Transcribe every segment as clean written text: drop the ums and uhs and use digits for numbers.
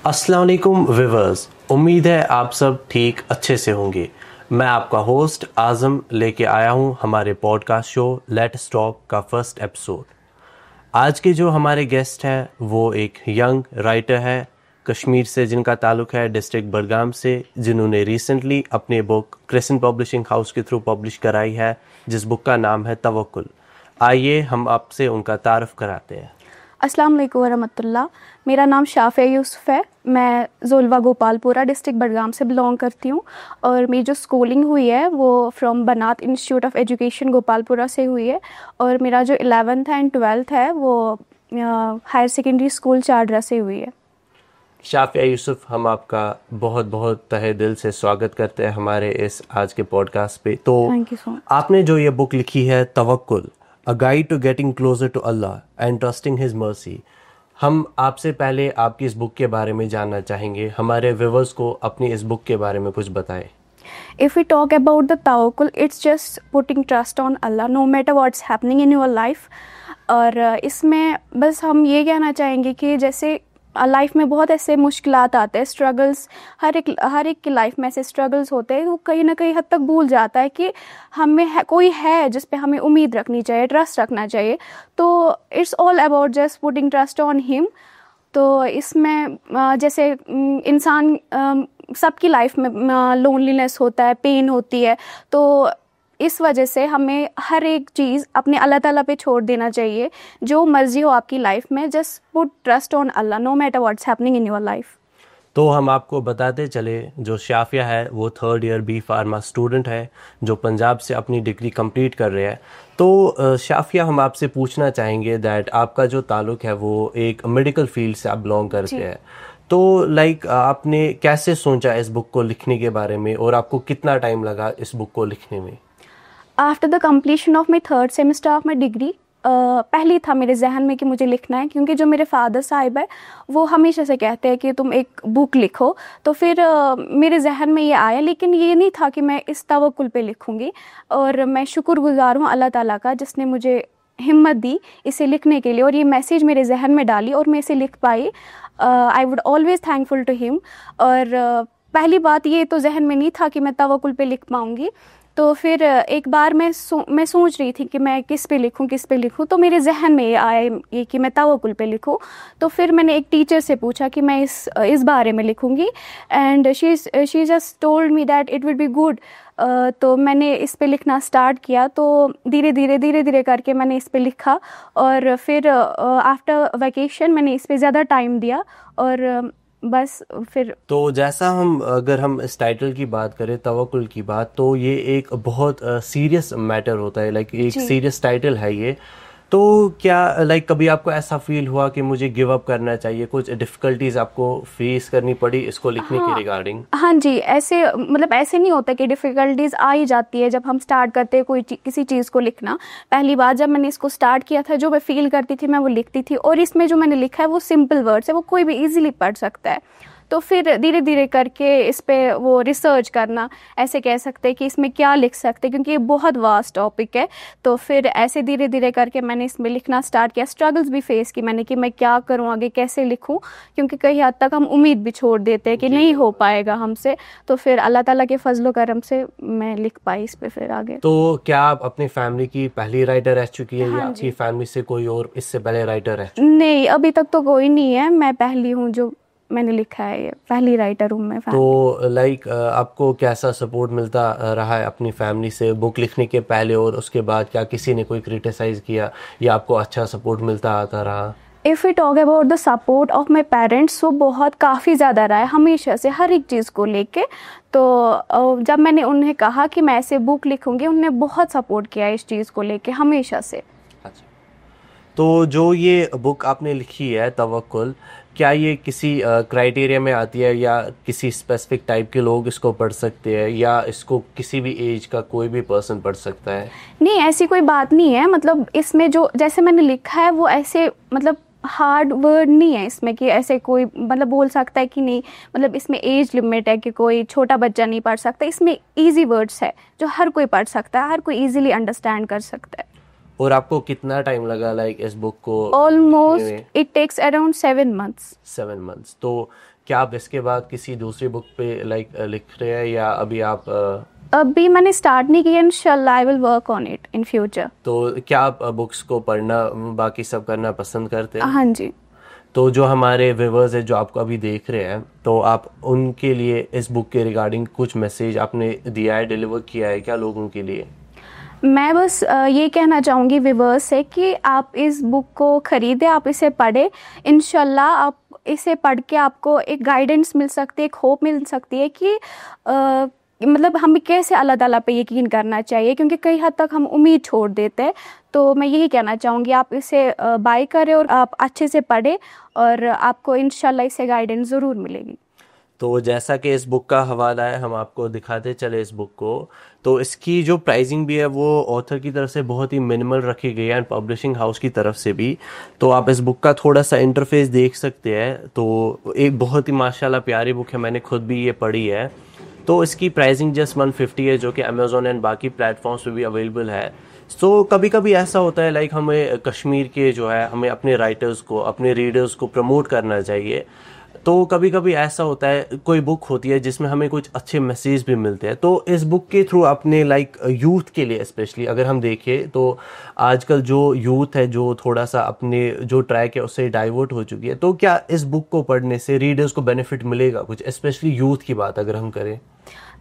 अस्सलाम वालेकुम व्यूअर्स, उम्मीद है आप सब ठीक अच्छे से होंगे। मैं आपका होस्ट आज़म लेके आया हूँ हमारे पॉडकास्ट शो लेट्स टॉक का फर्स्ट एपिसोड। आज के जो हमारे गेस्ट हैं वो एक यंग राइटर है कश्मीर से, जिनका ताल्लुक़ है डिस्ट्रिक्ट बडगाम से, जिन्होंने रिसेंटली अपनी बुक क्रिसेंट पब्लिशिंग हाउस के थ्रू पब्लिश कराई है, जिस बुक का नाम है तवक्कुल। आइए हम आपसे उनका तारफ़ कराते हैं। अस्सलाम वालेकुम वरहमतुल्लाह। मेरा नाम शाफ़िया यूसुफ है। मैं ज़ोलवा गोपालपुरा डिस्ट्रिक्ट बडगाम से बिलोंग करती हूँ और मेरी जो स्कूलिंग हुई है वो फ्रॉम बनात इंस्टीट्यूट ऑफ एजुकेशन गोपालपुरा से हुई है और मेरा जो 11th एंड 12th है वो हायर सेकेंडरी स्कूल चारड्रा से हुई है। शाफ़िया यूसुफ, हम आपका बहुत बहुत तहे दिल से स्वागत करते हैं हमारे इस आज के पॉडकास्ट पे। तो थैंक यू सो मच। आपने जो ये बुक लिखी है Tawakkul, a guide to getting closer to Allah and trusting his mercy, हम आपसे पहले आपकी इस बुक के बारे में जानना चाहेंगे। हमारे व्यूअर्स को अपनी इस बुक के बारे में कुछ बताएं। If we talk about the tawakkul, it's just putting trust on Allah no matter what's happening in your life। और इसमें बस हम ये कहना चाहेंगे कि जैसे लाइफ में बहुत ऐसे मुश्किलात आते हैं, स्ट्रगल्स, हर एक की लाइफ में ऐसे स्ट्रगल्स होते हैं, वो कहीं ना कहीं हद तक भूल जाता है कि हमें कोई है जिस पे हमें उम्मीद रखनी चाहिए, ट्रस्ट रखना चाहिए। तो it's all about just putting trust on him. तो इसमें जैसे इंसान सबकी लाइफ में लोनलीनेस होता है, पेन होती है, तो इस वजह से हमें हर एक चीज़ अपने अल्लाह ताला पे छोड़ देना चाहिए। जो मर्जी हो आपकी लाइफ में, just put trust on Allah no matter what's happening in your life. तो हम आपको बताते चले, जो शाफ़िया है वो 3rd year B pharma student है जो पंजाब से अपनी डिग्री कंप्लीट कर रहे हैं। तो शाफ़िया, हम आपसे पूछना चाहेंगे दैट आपका जो ताल्लुक़ है वो एक मेडिकल फील्ड से आप बिलोंग करते हैं। तो आपने कैसे सोचा इस बुक को लिखने के बारे में और आपको कितना टाइम लगा इस बुक को लिखने में? After the completion of my 3rd semester of my degree, पहले था मेरे जहन में कि मुझे लिखना है, क्योंकि जो मेरे फादर साहिब है वो हमेशा से कहते हैं कि तुम एक बुक लिखो। तो फिर मेरे जहन में ये आया, लेकिन ये नहीं था कि मैं इस तवक्कुल पे लिखूँगी। और मैं शुक्रगुजार हूँ अल्लाह ताला का जिसने मुझे हिम्मत दी इसे लिखने के लिए और ये मैसेज मेरे जहन में डाली और मैं इसे लिख पाई। I would always thankful to him. और पहली बात ये तो जहन में नहीं था कि मैं तवक्कुल पे लिख पाऊँगी। तो फिर एक बार मैं सोच रही थी कि मैं किस पे लिखूं, तो मेरे जहन में ये आया ये कि मैं तवक्कुल पे लिखूं। तो फिर मैंने एक टीचर से पूछा कि मैं इस बारे में लिखूंगी, and she just told me that it will be good. तो मैंने इस पे लिखना स्टार्ट किया। तो धीरे धीरे करके मैंने इस पे लिखा और फिर आफ्टर वैकेशन मैंने इस पे ज़्यादा टाइम दिया और बस फिर। तो जैसा अगर हम इस टाइटल की बात करें, तवक्कुल की बात, तो ये एक बहुत सीरियस मैटर होता है, एक सीरियस टाइटल है ये। तो क्या कभी आपको ऐसा फील हुआ कि मुझे गिव अप करना चाहिए? कुछ डिफ़िकल्टीज आपको फेस करनी पड़ी इसको लिखने के रिगार्डिंग? हाँ जी, ऐसे ऐसे नहीं होता कि डिफ़िकल्टीज आ ही जाती है जब हम स्टार्ट करते हैं किसी चीज़ को लिखना। पहली बार जब मैंने इसको स्टार्ट किया था, जो मैं फील करती थी मैं वो लिखती थी, और इसमें जो मैंने लिखा है वो सिंपल वर्ड्स है, वो कोई भी इजीली पढ़ सकता है। तो फिर धीरे धीरे करके इस पे वो रिसर्च करना, ऐसे कह सकते हैं कि इसमें क्या लिख सकते हैं, क्योंकि ये बहुत वास्ट टॉपिक है। तो फिर ऐसे धीरे धीरे करके मैंने इसमें लिखना स्टार्ट किया। स्ट्रगल्स भी फेस की मैंने कि मैं क्या करूं आगे, कैसे लिखूं, क्योंकि कई हद तक हम उम्मीद भी छोड़ देते हैं कि नहीं हो पाएगा हमसे। तो फिर अल्लाह ताला के फजलो करम से मैं लिख पाई इस पे फिर आगे। तो क्या आप अपनी फैमिली की पहली राइटर रह चुकी है? या आपकी फैमिली से कोई और इससे पहले राइटर रह चुकी है? नहीं, अभी तक तो कोई नहीं है, मैं पहली हूँ जो मैंने लिखा है, ये पहली राइटर हूँ मैं। तो आपको कैसा सपोर्ट मिलता रहा है अपनी फैमिली से बुक लिखने के पहले और उसके बाद? क्या किसी ने कोई क्रिटिसाइज किया या आपको अच्छा सपोर्ट मिलता आता रहा? If we talk about the support of my parents, वो बहुत काफ़ी ज़्यादा रहा है हमेशा से हर एक चीज़ को लेके। तो जब मैंने उन्हें कहा कि मैं ऐसे बुक लिखूँगी, उन्होंने बहुत सपोर्ट किया इस चीज़ को लेके हमेशा से। अच्छा, तो जो ये बुक आपने लिखी है तवक्कुल, क्या ये किसी क्राइटेरिया में आती है या किसी स्पेसिफिक टाइप के लोग इसको पढ़ सकते हैं या इसको किसी भी एज का कोई भी पर्सन पढ़ सकता है? नहीं, ऐसी कोई बात नहीं है। इसमें जो जैसे मैंने लिखा है वो ऐसे हार्ड वर्ड नहीं है इसमें कि ऐसे कोई बोल सकता है कि नहीं, इसमें एज लिमिट है कि कोई छोटा बच्चा नहीं पढ़ सकता। इसमें इजी वर्ड्स है जो हर कोई पढ़ सकता है, हर कोई इजीली अंडरस्टैंड कर सकता है। और आपको कितना टाइम लगा इस बुक को? Almost it takes around 7 months। 7 months। तो क्या आप इसके बाद किसी दूसरी बुक पे लिख रहे हैं या अभी आप अभी मैंने स्टार्ट नहीं किया, इंशाल्लाह I will work on it in future. तो क्या आप बुक्स को पढ़ना बाकी सब करना पसंद करते हैं? हाँ जी। तो जो हमारे व्यूअर्स हैं जो आपको अभी देख रहे हैं, तो आप उनके लिए इस बुक के रिगार्डिंग कुछ मैसेज आपने दिया है, डिलीवर किया है क्या लोगों के लिए? मैं बस ये कहना चाहूँगी व्यूअर्स से कि आप इस बुक को ख़रीदें, आप इसे पढ़ें। इंशाल्लाह आप इसे पढ़ के आपको एक गाइडेंस मिल सकती है, एक होप मिल सकती है कि मतलब हमें कैसे अल्लाह ताला पे यकीन करना चाहिए, क्योंकि कई हद तक हम उम्मीद छोड़ देते हैं। तो मैं यही कहना चाहूँगी आप इसे बाय करें और आप अच्छे से पढ़ें और आपको इंशाल्लाह इससे गाइडेंस ज़रूर मिलेगी। तो जैसा कि इस बुक का हवाला है, हम आपको दिखाते चले इस बुक को। तो इसकी जो प्राइसिंग भी है वो ऑथर की तरफ से बहुत ही मिनिमल रखी गई है एंड पब्लिशिंग हाउस की तरफ से भी। तो आप इस बुक का थोड़ा सा इंटरफेस देख सकते हैं। तो एक बहुत ही माशाल्लाह प्यारी बुक है, मैंने खुद भी ये पढ़ी है। तो इसकी प्राइसिंग जस्ट 150 है, जो कि अमेज़ॉन एंड बाकी प्लेटफॉर्म्स पे भी अवेलेबल है। तो कभी कभी ऐसा होता है हमें कश्मीर के जो है हमें अपने राइटर्स को, अपने रीडर्स को प्रमोट करना चाहिए। तो कभी कभी ऐसा होता है, कोई बुक होती है जिसमें हमें कुछ अच्छे मैसेज भी मिलते हैं। तो इस बुक के थ्रू अपने यूथ के लिए स्पेशली अगर हम देखें तो आजकल जो यूथ है जो थोड़ा सा अपने जो ट्रैक है उससे डाइवर्ट हो चुकी है, तो क्या इस बुक को पढ़ने से रीडर्स को बेनिफिट मिलेगा कुछ, स्पेशली यूथ की बात अगर हम करें?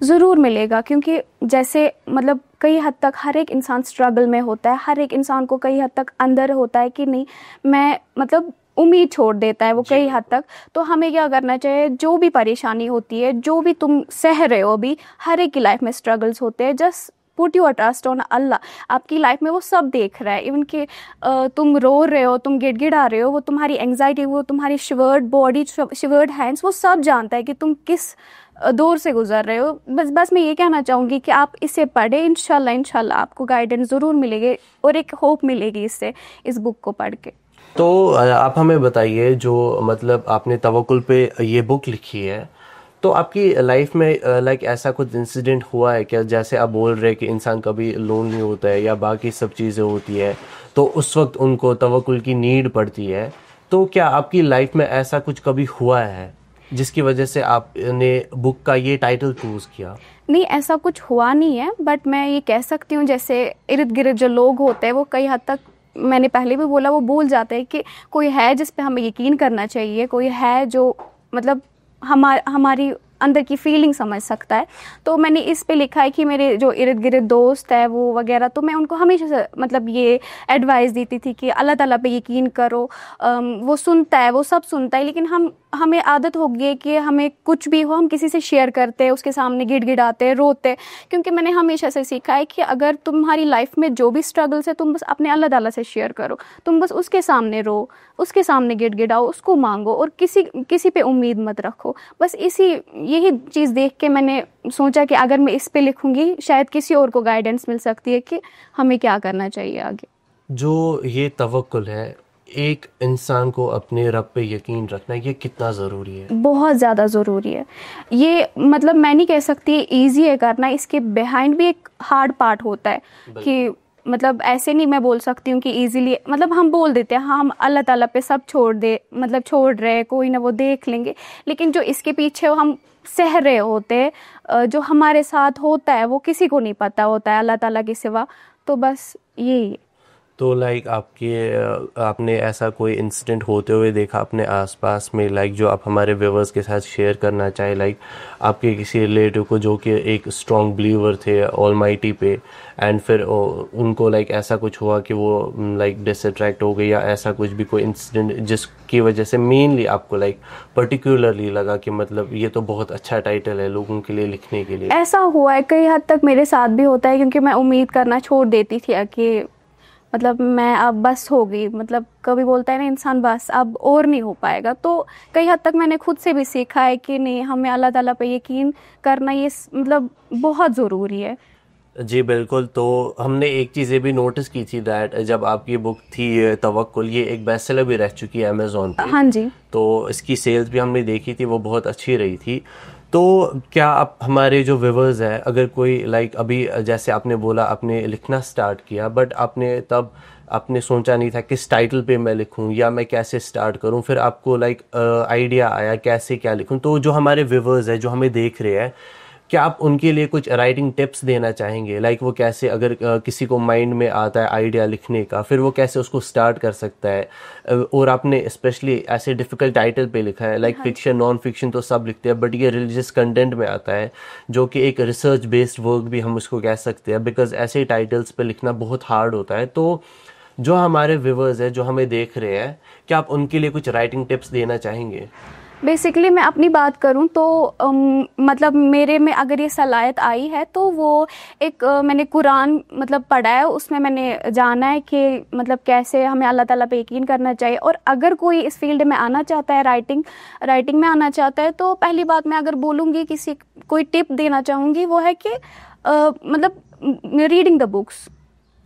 ज़रूर मिलेगा, क्योंकि जैसे मतलब कई हद तक हर एक इंसान स्ट्रगल में होता है, हर एक इंसान को कई हद तक अंदर होता है कि नहीं मैं मतलब उम्मीद छोड़ देता है वो कई हद तक। तो हमें क्या करना चाहिए, जो भी परेशानी होती है, जो भी तुम सह रहे हो अभी, हर एक की लाइफ में स्ट्रगल्स होते हैं, just put your trust on Allah. आपकी लाइफ में वो सब देख रहा है, इवन कि तुम रो रहे हो, तुम गिड़गिड़ा रहे हो, वो तुम्हारी एंग्जाइटी, वो तुम्हारी शिवर्ड बॉडी, शिवर्ड हैंड्स, वो सब जानता है कि तुम किस दौर से गुजर रहे हो। बस मैं ये कहना चाहूँगी कि आप इसे पढ़ें, इंशाल्लाह आपको गाइडेंस ज़रूर मिलेगी और एक होप मिलेगी इससे, इस बुक को पढ़ के। तो आप हमें बताइए, जो मतलब आपने तवक्कुल पे ये बुक लिखी है, तो आपकी लाइफ में ऐसा कुछ इंसिडेंट हुआ है क्या, जैसे आप बोल रहे हैं कि इंसान कभी लोनली होता है या बाकी सब चीज़ें होती है तो उस वक्त उनको तवक्कुल की नीड पड़ती है, तो क्या आपकी लाइफ में ऐसा कुछ कभी हुआ है जिसकी वजह से आपने बुक का ये टाइटल चूज़ किया? नहीं, ऐसा कुछ हुआ नहीं है, बट मैं ये कह सकती हूँ जैसे इर्द गिर्द जो लोग होते हैं वो कई हद तक, मैंने पहले भी बोला, वो भूल जाते हैं कि कोई है जिस पे हमें यकीन करना चाहिए, कोई है जो मतलब हमारी अंदर की फीलिंग समझ सकता है। तो मैंने इस पे लिखा है कि मेरे जो इर्द गिर्द दोस्त है वो वगैरह, तो मैं उनको हमेशा से मतलब ये एडवाइस देती थी कि अल्लाह ताला पे यकीन करो। वो सुनता है, वो सब सुनता है, लेकिन हमें आदत हो गई है कि हमें कुछ भी हो हम किसी से शेयर करते हैं, उसके सामने गिड़गिड़ाते हैं, रोते हैं। क्योंकि मैंने हमेशा से सीखा है कि अगर तुम्हारी लाइफ में जो भी स्ट्रगल्स है, तुम बस अपने अल्लाह ताला से शेयर करो, तुम बस उसके सामने रो, उसके सामने गिड़गिड़ाओ, उसको मांगो और किसी पे उम्मीद मत रखो। बस यही चीज़ देख के मैंने सोचा कि अगर मैं इस पे लिखूंगी शायद किसी और को गाइडेंस मिल सकती है कि हमें क्या करना चाहिए आगे। जो ये तवक्कुल है, एक इंसान को अपने रब पे यकीन रखना, ये कितना ज़रूरी है? बहुत ज़्यादा ज़रूरी है। ये मतलब मैं नहीं कह सकती ईजी है करना, इसके बिहाइंड भी एक हार्ड पार्ट होता है कि मतलब ऐसे नहीं मैं बोल सकती हूँ कि इजीली, मतलब हम बोल देते हैं हाँ हम अल्लाह ताला पे सब छोड़ रहे हैं, कोई ना वो देख लेंगे, लेकिन जो इसके पीछे हम सह रहे होते हैं, जो हमारे साथ होता है वो किसी को नहीं पता होता है अल्लाह ताला के सिवा। तो बस यही है। तो आपने ऐसा कोई इंसिडेंट होते हुए देखा अपने आसपास में, जो आप हमारे व्यूअर्स के साथ शेयर करना चाहे, आपके किसी रिलेटिव को जो कि एक स्ट्रॉन्ग बिलीवर थे ऑलमाइटी पे, एंड फिर उनको ऐसा कुछ हुआ कि वो डिसअट्रैक्ट हो गए, या ऐसा कुछ भी कोई इंसिडेंट जिसकी वजह से मेनली आपको पर्टिकुलरली लगा कि मतलब ये तो बहुत अच्छा टाइटल है लोगों के लिए लिखने के लिए? ऐसा हुआ है, कई हद तक मेरे साथ भी होता है, क्योंकि मैं उम्मीद करना छोड़ देती थी कि मतलब मैं अब बस हो गई, मतलब कभी बोलता है ना इंसान बस अब और नहीं हो पाएगा। तो कई हद तक मैंने खुद से भी सीखा है कि नहीं, हमें अल्लाह ताला पे यकीन करना ये मतलब बहुत ज़रूरी है। जी बिल्कुल। तो हमने एक चीज़ें भी नोटिस की थी दैट जब आपकी बुक थी तवक्कुल, ये एक बेस्ट सेलर भी रह चुकी है अमेज़ॉन पे। हाँ जी। तो इसकी सेल्स भी हमने देखी थी, वो बहुत अच्छी रही थी। तो क्या आप हमारे जो व्यूवर्स हैं, अगर कोई लाइक अभी जैसे आपने बोला आपने लिखना स्टार्ट किया, बट आपने सोचा नहीं था किस टाइटल पे मैं लिखूं या मैं कैसे स्टार्ट करूं, फिर आपको लाइक आइडिया आया कैसे क्या लिखूं, तो जो हमारे व्यूवर्स हैं जो हमें देख रहे हैं, क्या आप उनके लिए कुछ राइटिंग टिप्स देना चाहेंगे? लाइक वो कैसे, अगर किसी को माइंड में आता है आइडिया लिखने का, फिर वो कैसे उसको स्टार्ट कर सकता है? और आपने स्पेशली ऐसे डिफिकल्ट टाइटल पे लिखा है, लाइक फिक्शन नॉन फिक्शन तो सब लिखते हैं, बट ये रिलीजियस कंटेंट में आता है जो कि एक रिसर्च बेस्ड वर्क भी हम उसको कह सकते हैं, बिकॉज ऐसे टाइटल्स पे लिखना बहुत हार्ड होता है। तो जो हमारे व्यूवर्स हैं जो हमें देख रहे हैं, क्या आप उनके लिए कुछ राइटिंग टिप्स देना चाहेंगे? बेसिकली मैं अपनी बात करूं तो मतलब मेरे में अगर ये सलाहियत आई है तो वो एक मैंने कुरान मतलब पढ़ा है, उसमें मैंने जाना है कि मतलब कैसे हमें अल्लाह ताला पे यकीन करना चाहिए। और अगर कोई इस फील्ड में आना चाहता है, राइटिंग में आना चाहता है, तो पहली बात मैं अगर बोलूँगी किसी कोई टिप देना चाहूँगी वो है कि मतलब रीडिंग द बुक्स।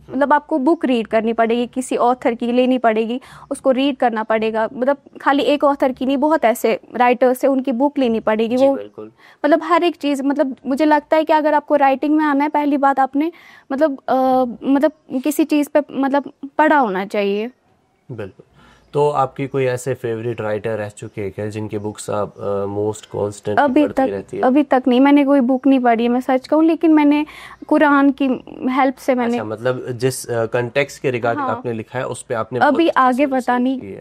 मतलब आपको बुक रीड करनी पड़ेगी, किसी ऑथर की लेनी पड़ेगी, उसको रीड करना पड़ेगा। मतलब खाली एक ऑथर की नहीं, बहुत ऐसे राइटर्स से उनकी बुक लेनी पड़ेगी। वो मतलब हर एक चीज़, मतलब मुझे लगता है कि अगर आपको राइटिंग में आना है, पहली बात आपने मतलब किसी चीज़ पे मतलब पढ़ा होना चाहिए। बिल्कुल। तो आपकी कोई ऐसे फेवरेट राइटर रह चुके हैं क्या जिनके बुक्स आप मोस्ट कॉन्स्टेंट पढ़ती रहती है? अभी तक नहीं, मैंने कोई बुक नहीं पढ़ी है, मैं सच कहूँ, लेकिन मैंने कुरान की हेल्प से मैंने मतलब जिस कंटेक्स्ट के रिगार्डिंग आपने लिखा है उस पे आपने अभी आगे पता नहीं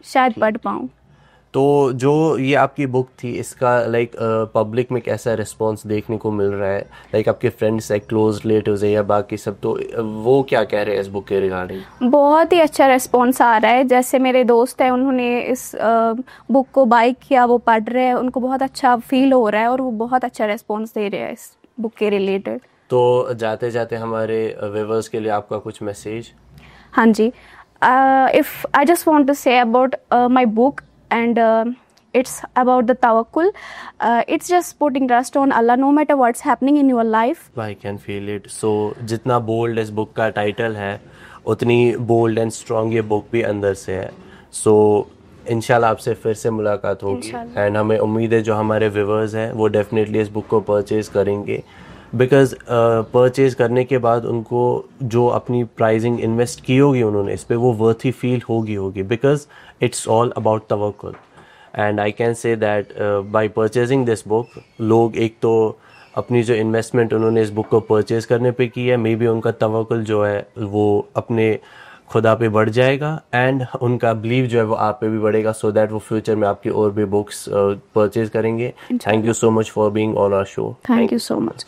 शायद पढ़ पाऊँ। तो जो ये आपकी बुक थी, इसका लाइक पब्लिक में कैसा रिस्पांस देखने को मिल रहा है? लाइक आपके फ्रेंड्स है, क्लोज रिलेटिव्स है या बाकी सब, तो वो क्या कह रहे हैं इस बुक के रिगार्डिंग? बहुत ही अच्छा रिस्पांस आ रहा है। जैसे मेरे दोस्त हैं, उन्होंने इस बुक को बाय किया, वो पढ़ रहे हैं, उनको बहुत अच्छा फील हो रहा है और वो बहुत अच्छा रिस्पांस दे रहे हैं इस बुक के रिलेटेड। तो जाते जाते हमारे व्यूअर्स के लिए आपका कुछ मैसेज? हाँ जी, if I just want to say about my book and it's about the tawakkul. It's just putting trust on Allah no matter what's happening in your life. I can feel it. So जितना bold इस book का title है, उतनी bold and strong ये book भी अंदर से है। सो इंशाल्लाह आपसे फिर से मुलाकात होगी एंड हमें उम्मीद है जो हमारे व्यूअर्स हैं वो डेफिनेटली इस बुक को परचेज़ करेंगे, बिकॉज परचेज़ करने के बाद उनको जो अपनी प्राइसिंग इन्वेस्ट की होगी उन्होंने इस पे, वो वर्थी फील होगी, because it's all about Tawakkul. And I can say that by purchasing this book, लोग एक तो अपनी जो इन्वेस्टमेंट उन्होंने इस बुक को परचेज़ करने पे की है, मे बी उनका तवक्कुल जो है वो अपने खुदा पे बढ़ जाएगा एंड उनका बिलीव जो है वो आप पे भी बढ़ेगा, सो दैट वो फ्यूचर में आपकी और भी बुक्स परचेज़ करेंगे। Thank you so much for being on our show. Thank you so much.